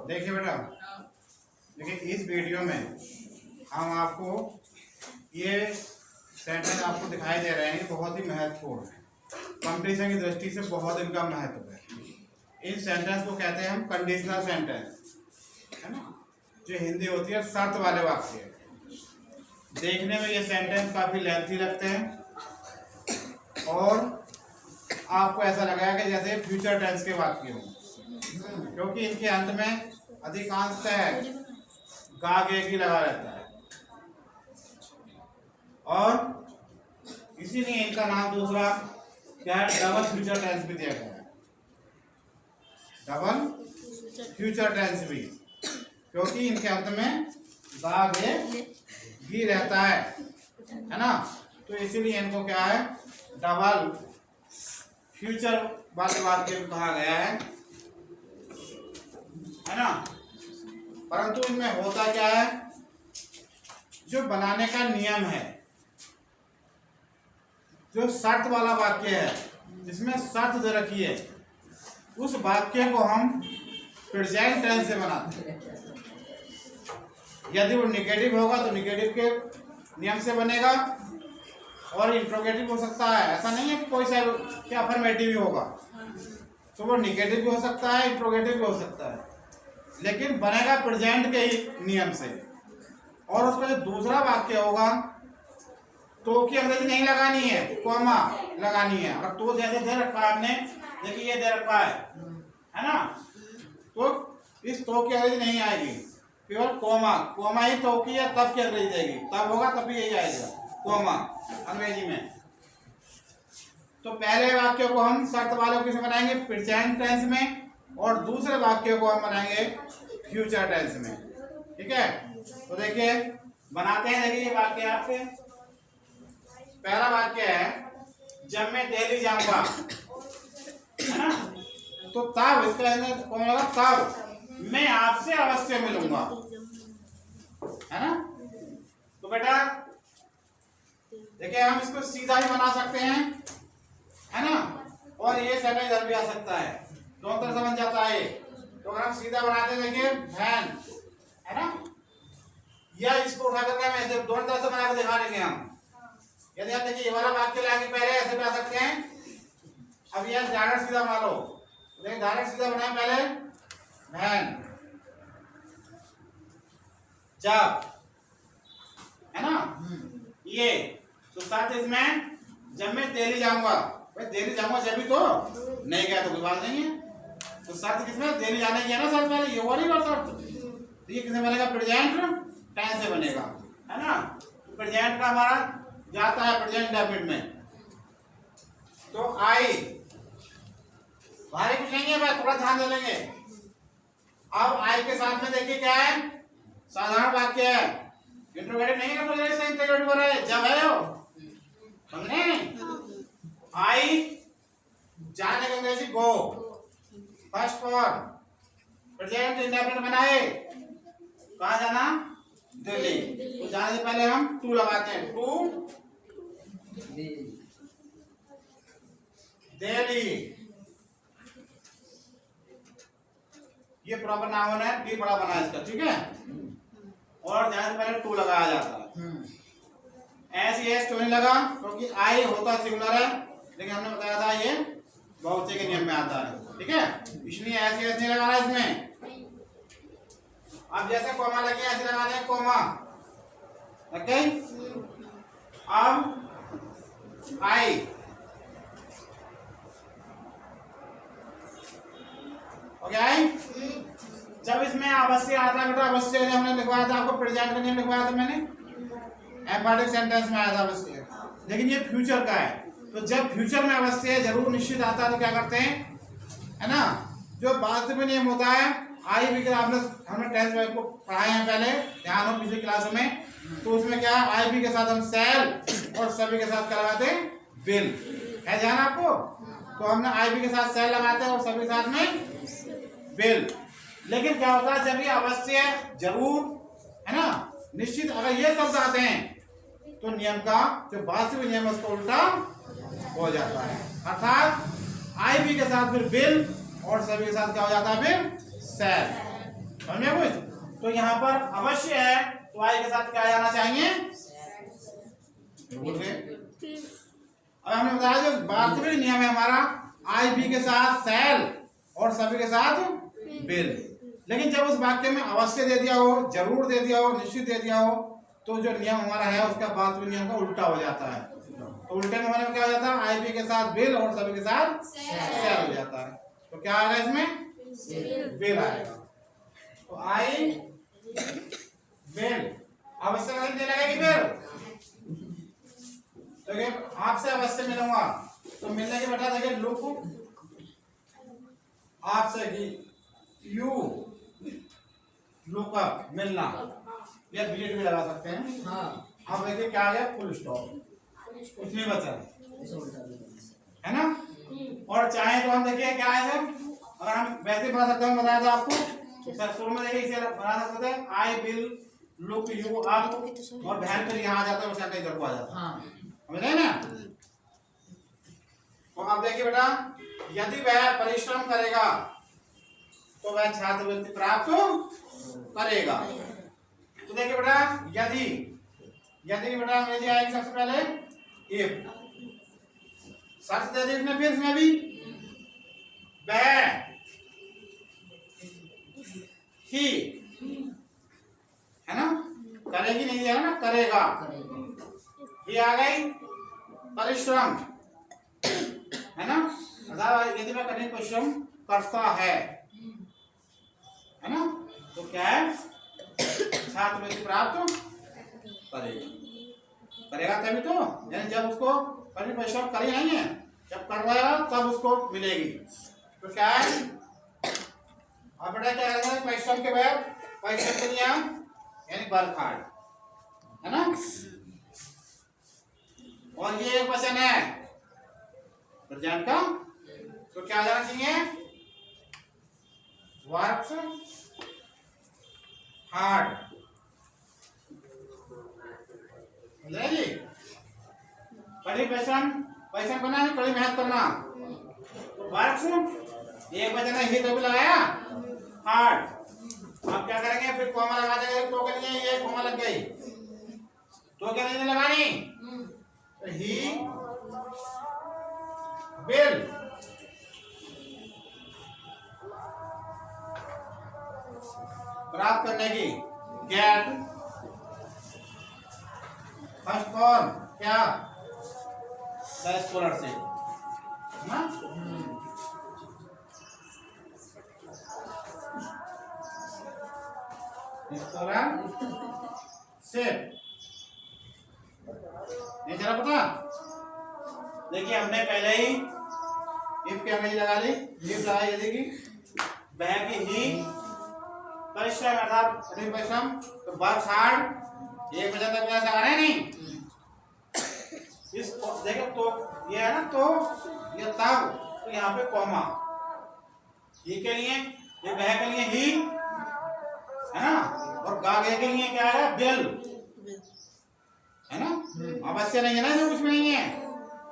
देखिए बेटा, देखिए इस वीडियो में हम आपको ये सेंटेंस आपको दिखाई दे रहे हैं, बहुत ही महत्वपूर्ण है। कंपटीशन की दृष्टि से बहुत इनका महत्व है। इन सेंटेंस को कहते हैं हम कंडीशनल सेंटेंस, है ना, जो हिंदी होती है शर्त वाले वाक्य। देखने में ये सेंटेंस काफ़ी लेंथी लगते हैं और आपको ऐसा लगेगा कि जैसे फ्यूचर टेंस के वाक्य हों, क्योंकि इनके अंत में अधिकांशतः गा गे की लगा रहता है और इसीलिए इनका नाम दूसरा क्या है, डबल फ्यूचर टेंस भी दिया गया है। डबल फ्यूचर टेंस भी, क्योंकि इनके अंत में गा गे भी रहता है ना, तो इसीलिए इनको क्या है, डबल फ्यूचर वाले वाक्य कहा गया है ना। परंतु इनमें होता क्या है, जो बनाने का नियम है, जो शर्त वाला वाक्य है जिसमें शर्त दे रखी है, उस वाक्य को हम प्रेजेंट टेंस से बनाते हैं। यदि वो निगेटिव होगा तो निगेटिव के नियम से बनेगा और इंट्रोगेटिव हो सकता है। ऐसा नहीं है कोई सा क्या अफर्मेटिव ही होगा, तो वो निगेटिव भी हो सकता है, इंट्रोगेटिव भी हो सकता है, लेकिन बनेगा प्रेजेंट के ही नियम से। और उसका जो दूसरा वाक्य होगा तो की अंग्रेजी नहीं लगानी है, कॉमा लगानी है। और तो जैसे दे रखा है आपने, देखिए ये दे रखा है ना, तो इस तो की अंग्रेजी नहीं आएगी, केवल कॉमा ही तो की है, तब की अंग्रेजी जाएगी, तब होगा तभी यही आएगा कॉमा अंग्रेजी में। तो पहले वाक्य को हम शर्त वाले किसे बनाएंगे, प्रेजेंट टेंस में, और दूसरे वाक्य को हम बनाएंगे फ्यूचर टेंस में। ठीक है, तो देखिए बनाते हैं। देखिए ये वाक्य आपसे पहला वाक्य है, जब मैं दिल्ली जाऊंगा, है ना, तो तब इसका कौन होगा, तब मैं आपसे अवश्य मिलूंगा, है ना। तो बेटा देखिए हम इसको सीधा ही बना सकते हैं, है ना, और ये सेंटेंस इधर भी आ सकता है, दोनों तरह से बन जाता है। तो अगर हम सीधा बनाते हैं, देखिए वैन, है ना, या इसको उठा करके हम ऐसे दोनों तरह से बना कर दिखा देंगे हम। यदि आप देखिए ये वाला वाक्य लाके पहले ऐसे बना सकते हैं, अब यह डायरेक्ट सीधा बना लो। देखिए डायरेक्ट सीधा बनाए पहले, वैन जब, है ना, ये तो साथ इसमें जब मैं दिल्ली जाऊंगा, भाई दिल्ली जाऊंगा जब भी, तो नहीं गया तो कोई बात नहीं है। तो शर्त किसमें, दिल्ली जाने की है ना शर्त वाली, ये वाली बात शर्त। तो ये किसमें बनेगा, प्रेजेंट टेंस से बनेगा, है ना। प्रेजेंट का हमारा जाता है प्रेजेंट डेफिनिट में। तो आई भारी कुछ नहीं है, भाई थोड़ा ध्यान दे लेंगे। अब आई के साथ में देखिए क्या है, साधारण वाक्य है, इंट्रोगेटिव नहीं है, से इंट्रोगेटिव हो रहा है, जब है वो, समझे। आई जाने का अंग्रेजी गो, फर्स्ट फॉर्म प्रेजेंट इंडेफिनिट बनाए, कहाँ जाना, दिल्ली। तो जाने से पहले हम टू लगाते हैं, टू दिल्ली, ये प्रॉपर नाउन है, डी बड़ा बना इसका, ठीक है। और जाने से पहले टू लगाया जाता है, ऐसी एस टू नहीं लगा, क्योंकि आई होता सिंगुलर है, लेकिन हमने बताया था ये बहुवचन के नियम में आता है, ठीक है, इसलिए ऐसी एस नहीं लगाना इसमें। अब जैसे कॉमा लगे ऐसे लगा दें, कॉमा, ओके। अब आई, ओके, आई जब इसमें अवश्य आता है बेटा, अवश्य हमने लिखवाया था आपको, प्रेजेंट का नियम लिखवाया था मैंने, एम्फैटिक सेंटेंस में आया था अवश्य, लेकिन ये फ्यूचर का है। तो जब फ्यूचर में अवश्य जरूर निश्चित आता है तो क्या करते हैं, है ना, जो वास्तविक नियम होता है, आई भी हमने टेंस में को पढ़ाए हैं पहले, ध्यान हो पिछली क्लासों में। तो उसमें क्या है, आई भी के साथ हम सेल और सभी के साथ क्या लगाते हैं, विल, है ध्यान आपको। तो हमने आई भी के साथ सेल लगाते हैं और सभी के साथ में विल। लेकिन क्या होता है, जब ये अवश्य जरूर, है ना, निश्चित, अगर ये शब्द आते हैं तो नियम का जो वास्तविक नियम है उसका उल्टा हो जाता है। अर्थात आई भी के साथ फिर विल और सभी के साथ क्या हो जाता है, फिर शैल। समझ में कुछ? तो यहाँ पर अवश्य है तो आई के साथ क्या जाना चाहिए? बोल गए। अब हमने बताया जो वास्तविक नियम है हमारा आई बी के साथ सेल और सभी के साथ बिल। लेकिन जब उस वाक्य में अवश्य दे दिया हो, जरूर दे दिया हो, निश्चित दे दिया हो, तो जो नियम हमारा है उसका वास्तविक नियम का उल्टा हो जाता है। तो उल्टे में हमारे क्या हो जाता है? आई बी के साथ बिल और सभी के साथ सेल हो जाता है। तो क्या आएगा इसमें? बिल आएगा। तो आई बिल अवश्य नहीं दे लगेगी फिर देखिए आपसे अवश्य मिलूंगा तो मिलने के बेटा देखिए लुक आपसे ही यू लुकअप मिलना या बीट भी लगा सकते हैं। हाँ। अब देखिए क्या आ गया? फुल स्टॉप, कुछ नहीं बचा है ना। और चाहे तो हम देखिए क्या है अगर हम वैसे बना सकते हैं, बताया था आपको शुरू में देखिए इसे बना सकते थे I will look you up और बहन फिर यहाँ आ जाता है वैसा कहीं इधर को आ जाता है। समझ रहे ना? तो अब देखिए बेटा यदि वह परिश्रम करेगा तो वह छात्रवृत्ति प्राप्त करेगा। तो देखिए बेटा यदि बेटा अंग्रेजी आएगी सबसे पहले इफ शर्त दे दी इसने, फिर इसमें भी वह ही है ना, करेगी नहीं दिया ना, करेगा ये आ गई परिश्रम है ना। यदि वह कठिन परिश्रम करता है ना, तो क्या है? छात्रवृत्ति प्राप्त करेगा तभी तो, यानी जब उसको कठिन परिश्रम करी नहीं है, जब करवाएगा तब उसको मिलेगी। तो क्या है? अब बेटा क्या करेंगे? परिश्रम के बाद परिश्रम के लिए यानी वर्क हार्ड है ना। और ये एक वचन है प्रेजेंट का, तो क्या जाना चाहिए? Works hard. जी कड़ी परिश्रम करना है, कड़ी मेहनत करना। तो वर्क्स एक वचन है ही तो भी लगाया हार्ड। आप क्या करेंगे? फिर कॉमा लगा देंगे तो के लिए, ये कॉमा लग गई तो क्या नहीं लगानी? ही विल प्राप्त करने की गेट फर्स्ट फॉर्म क्या? द स्कॉलरशिप ना। स्कॉलरशिप नहीं चला पता? देखिए हमने पहले ही इफ क्या नहीं लगा ली, इफ लगाई यदि की वह की ही परिश्रम अर्थात कठिन परिश्रम, तो वर्क हार्ड एक वजह तक लगा रहे हैं नहीं। इस देखो तो ये है ना, तो ये तब तो यहाँ पे कॉमा ही के लिए, ये वह के लिए ही है ना, और गागे के लिए क्या है? बिल है ना। अवश्य नहीं है ना, जो कुछ भी नहीं है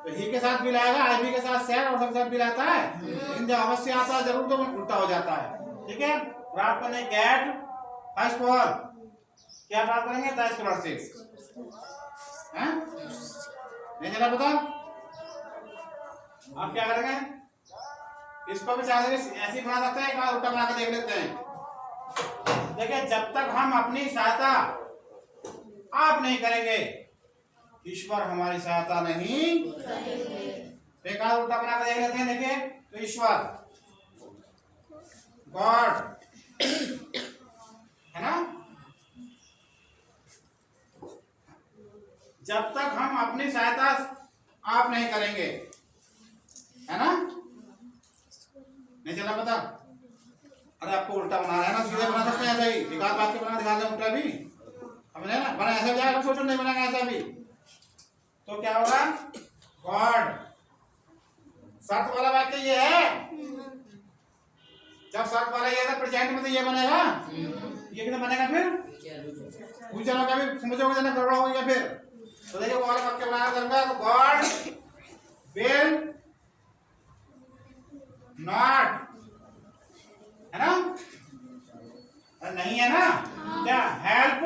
तो ही के साथ बिल आएगा, आई बी के साथ सेल और सबके साथ बिल आता है। लेकिन जब अवश्य आता है जरूर तो उल्टा हो जाता है। ठीक है, प्राप्त करने गेट फर्स्ट फॉर क्या प्राप्त करेंगे? द स्कॉलरशिप हैं। नहीं चला पता? आप क्या करेंगे? इसको भी चाहे ऐसे बना सकते हैं, एक बार उल्टा बना के देख लेते हैं। देखिए जब तक हम अपनी सहायता आप नहीं करेंगे ईश्वर हमारी सहायता नहीं करेंगे। एक बार उल्टा बना के देख लेते हैं। देखिए तो ईश्वर गॉड है ना, जब तक हम अपनी सहायता आप नहीं करेंगे है ना। नहीं चला पता? अरे आपको उल्टा बना रहा है ना, सीधे बना सकते हैं ऐसा ही, एक आध बात के बना दिखा दें उल्टा भी हमने ना बना, ऐसा जाएगा सोचो नहीं बनाएगा ऐसा भी तो क्या होगा? गॉड शर्त वाला वाक्य ये है, जब शर्त वाला ये है प्रेजेंट में तो ये बनेगा, ये कितना बनेगा फिर? फ्यूचर में कभी समझोगे ना गड़बड़ हो गया फिर। तो देखिए वो वाला वाक्य बनाया करूंगा तो गॉड विल नॉट है ना। अरे नहीं है ना, क्या हेल्प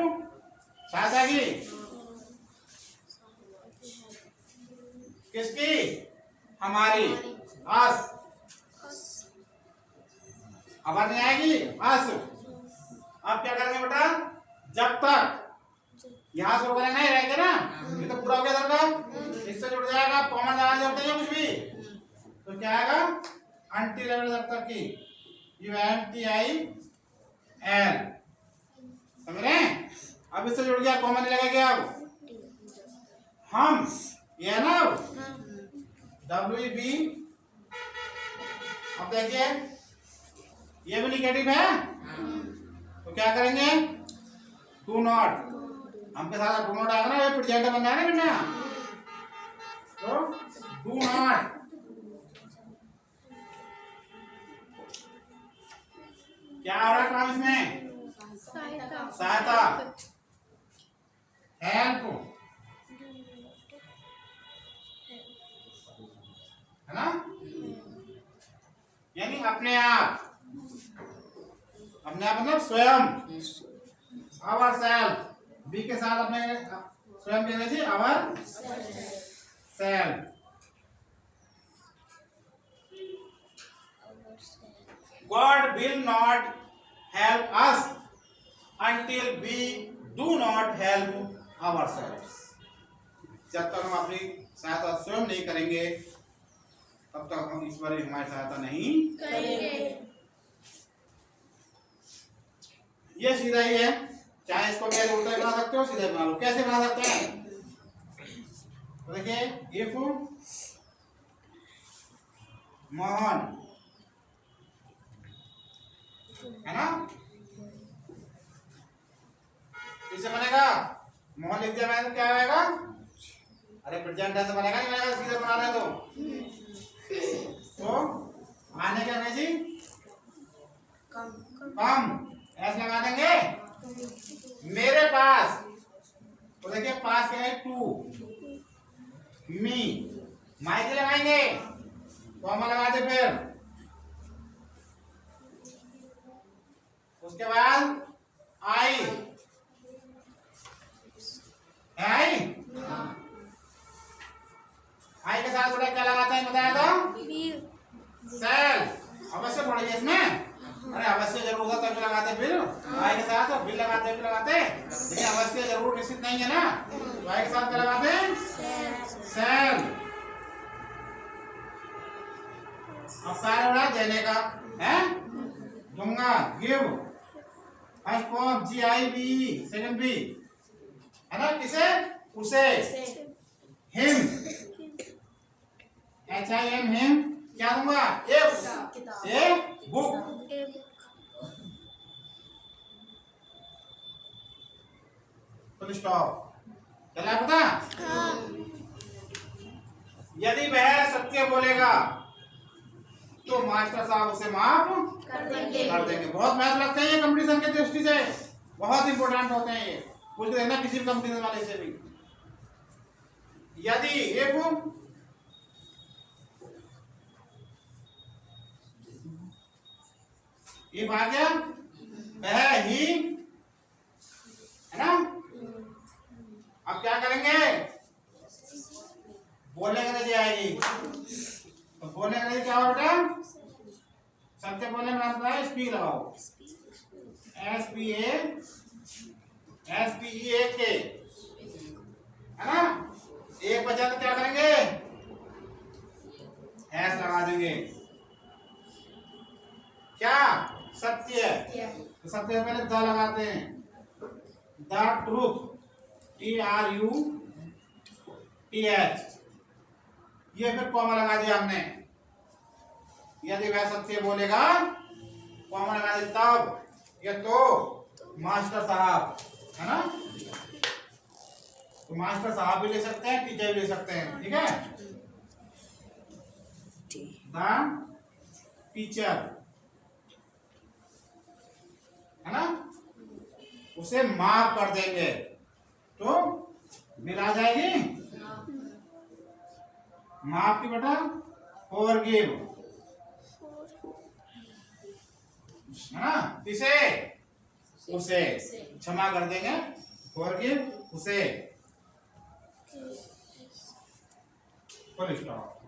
सहायता की, किसकी, हमारी, अस, आवाज नहीं आएगी, अस। अब क्या करेंगे बेटा, जब तक यहाँ से ऊपर नहीं रहेंगे ना, ये तो पूरा हो गया दर का, इससे जुड़ जाएगा, कॉमन लगा देते हैं कुछ भी, तो क्या आएगा, अंटी लेवल जब तक की, UNTIL, समझ रहे हैं। अब इससे जुड़ गया, कॉमन लगा गया, अब हम, ये है ना WEB। अब देखिए ये भी निगेटिव है, तो क्या करेंगे, डू नॉट, हम के साथ डू नॉट आएगा ना, ये प्रेजेंट बन जाएगा बेटा, तो डू नॉट, क्या आ रहा है काम इसमें, सहायता, हेल्प, है ना, यानी अपने आप, अपने आप मतलब स्वयं, आवर सेल्फ, बी के साथ अपने स्वयं कहना चाहिए, our self. God will not help us until we do not help ourselves। जब तक हम अपनी सहायता स्वयं नहीं करेंगे, तब तक हम ईश्वर ही हमारी सहायता नहीं करेंगे। ये सीधा ही है, चाहे इसको कैसे उल्टा बना सकते हो, सीधा बना लो, कैसे बना सकते हैं, तो देखिए इफ मोहन, है ना, इसे बनेगा, मोहन लिख दिया मैंने तो क्या आएगा, अरे प्रेजेंट ऐसे बनेगा नहीं, बनेगा सीधा बनाना है तो आने क्या है जी, कम, ऐसे लगा देंगे, मेरे पास, तो देखिए पास क्या है, 2, मी, माइक लगाएंगे, कॉमा लगा दे, फिर उसके बाद आई, आई के साथ थोड़ा क्या लगाते हैं बताया तो, सेल, अवश्य पड़ेगा इसमें, अरे अवश्य जरूर होता तभी लगाते, फिर आई के साथ बिल लगाते, फिर लगाते, लेकिन अवश्य जरूर निश्चित नहीं है ना, तो आई के साथ क्या लगाते हैं, सेल। अब कार्य हो रहा है देने का, है, दूंगा, give, first form GIVE, second B, है ना, किसे, उसे, हिम, HIM, हिम, क्या दूंगा, ए बुक, फुल स्टॉप, चला पता। यदि वह सत्य बोलेगा तो मास्टर साहब उसे माफ कर देंगे। बहुत मैथ लगते हैं ये कंपटीशन के दृष्टि से, बहुत इंपॉर्टेंट होते हैं ये, पूछ देना किसी भी कंपटीशन वाले से भी। यदि ये आ गया, वह ही, है ना, अब क्या करेंगे, बोलने का नहीं आएगी, तो बोलने का नहीं क्या होगा बेटा, सत्य बोलने में आता है, स्पी लगाओ, SPEAK, है ना, एक बचा तो क्या करेंगे, एस लगा देंगे, क्या, सत्य, तो सत्य पहले द लगाते हैं, द ट्रूथ, TRUTH, ये फिर कॉमा लगा दिया हमने, यदि वह सत्य बोलेगा, कॉमा लगा दे तब, ये तो मास्टर साहब, है ना, तो मास्टर साहब भी ले सकते हैं, टीचर भी ले सकते हैं, ठीक है, द टीचर, है ना, उसे माफ कर देंगे, तो मिला जाएगी, माफ की बेटा, फॉरगिव, है ना, इसे उसे, क्षमा कर देंगे, फॉरगिव उसे, फुल स्टॉप,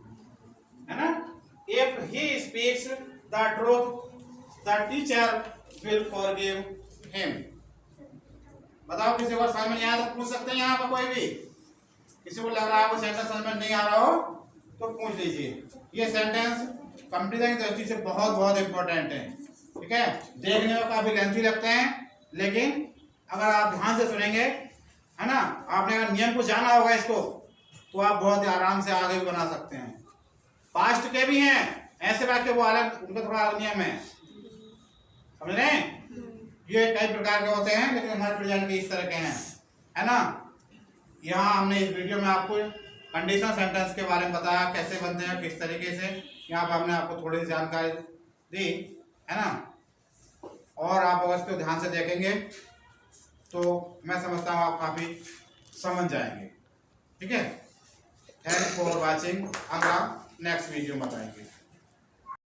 है ना। If he speaks the truth the teacher will forgive him. बताओ किसी को समझ में नहीं आया तो पूछ सकते हैं यहाँ पर कोई भी। किसी को लग रहा है वो सेंटेंस समझ में नहीं आ रहा हो तो पूछ लीजिए। ये सेंटेंस कंपटीशन की दृष्टि से बहुत बहुत इंपॉर्टेंट है, ठीक है। देखने में काफी लेंथी लगते हैं, लेकिन अगर आप ध्यान से सुनेंगे, है ना, आपने अगर नियम को जाना होगा इसको, तो आप बहुत आराम से आगे भी बना सकते हैं। पास्ट के भी हैं ऐसे वाक्य, वो अलग, उनका थोड़ा अलग नियम है, समझ रहे हैं। ये कई प्रकार के होते हैं, लेकिन हमारे प्रेजेंट के इस तरह के हैं, है ना। यहाँ हमने इस वीडियो में आपको कंडीशनल सेंटेंस के बारे में बताया, कैसे बनते हैं, किस तरीके से। यहाँ पर हमने आपको थोड़ी सी जानकारी दी, है ना। और आप अगर इसको ध्यान से देखेंगे तो मैं समझता हूँ आप काफी समझ जाएंगे, ठीक है। Thanks for watching. अगला नेक्स्ट वीडियो में बताएंगे।